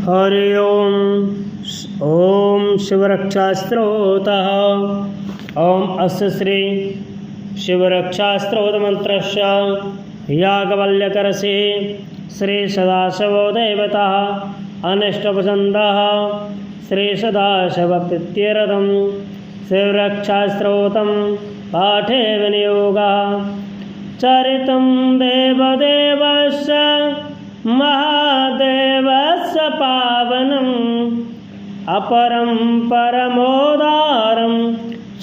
हरि ओम शिवरक्षास्त्रोतः ओम अस्य श्री शिवरक्षास्त्रोतमन्त्रस्य याज्ञवल्क्यर्षि श्री सदाशिवो देवतः अनिष्टप्रसन्नः श्री सदाशिवप्रीत्यर्थं शिवरक्षास्त्रोतं पाठे विनियोगः चरितं देवदेवस्य महादेवस्य पावनम् अपरं परमोदारं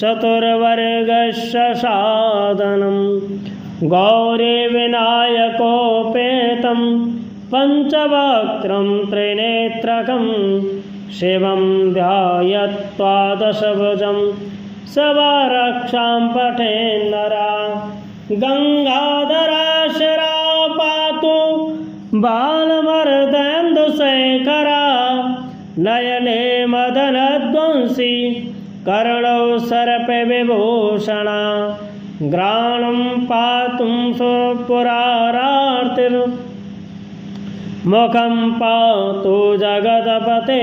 चतुर्वर्गस्य साधनं गौरीविनायकोपेतं पञ्चवक्त्रं त्रिनेत्रकं शिवं ध्यायत्वा दशभुजं शिवरक्षां पठेन्नरा गंगाधराशरा पातु बालमर्देन्दुशेखरा नयने मदनध्वंसी कर्णौ सर्पविभूषणा घ्राणं पातु सुपुरारार्तिर्मुखं पातु जगदपते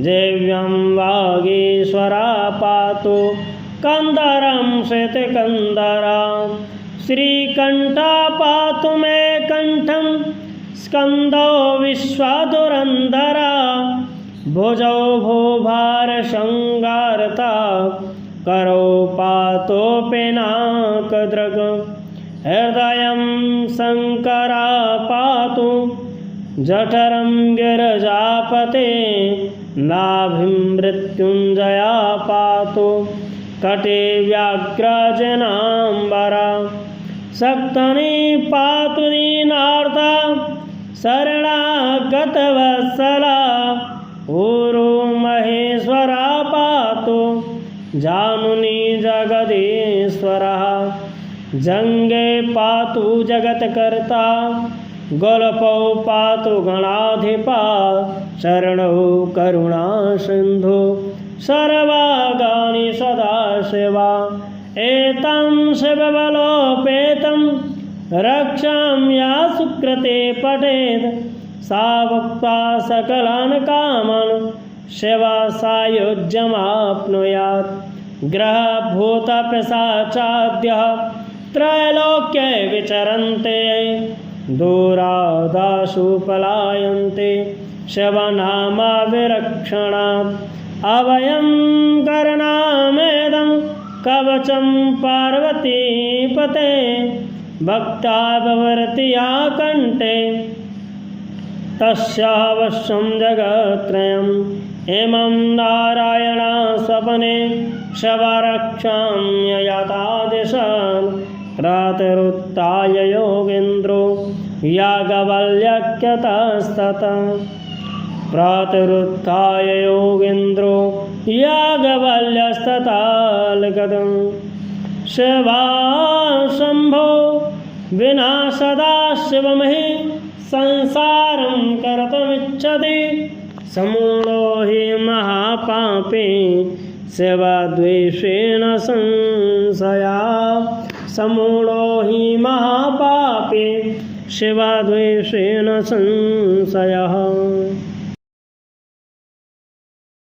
जिह्वं वागीश्वरा पातु कंदरं श्रुतिकंदरा श्रीकंठा पातु मे कंठं स्कंदो विश्वाधुरंधरा भुजौ भूभारशृंगारता करौ पातु पिनाकदृग् हृदयं शंकरा पातु जठरं गिरिजापते नाभिं मृत्युंजया पातु कटे व्याघ्रजनाम्बरा सक्तनी पातु दीनार्ता शरणागतवत्सला ऊरू महेश्वरा पातु जानुनी जगदीश्वरः जंगे पातु जगत्कर्ता गोलपौ पातु गणाधिपा शरणौ करुणा सिंधु सर्वागानि सदाशिवा एतं शिवबलोपेतं रक्षां या सुकृते पठेत् सा भुक्त्वा सकलान् कामान् शिवा सायुज्यमाप्नुयात् ग्रहभूतपिशाचाद्यः त्रैलोक्ये विचरन्ते दूरादाशु पलायन्ते शिवनामाविरक्षणात् अभयं करणामेदं कवचं पार्वतीपते भक्ता भवरतिया कंठे तस्यावश्यं जगत्त्रयम् इमं नारायणा स्वप्ने शवरक्षां ययातादिशान् रातिरुत्थाय योगेन्द्रो याज्ञवल्क्यतस्ततः प्रातरुत्थाय योगेन्द्रो याज्ञवल्क्यस्तथाल्गतं शिवा शंभो विना सदा शिवमहि संसारं कर्तुमिच्छति समूलो हि महापापी शिवद्वेषेण संशया समूलो हि महापापी शिवद्वेषेण संशयः।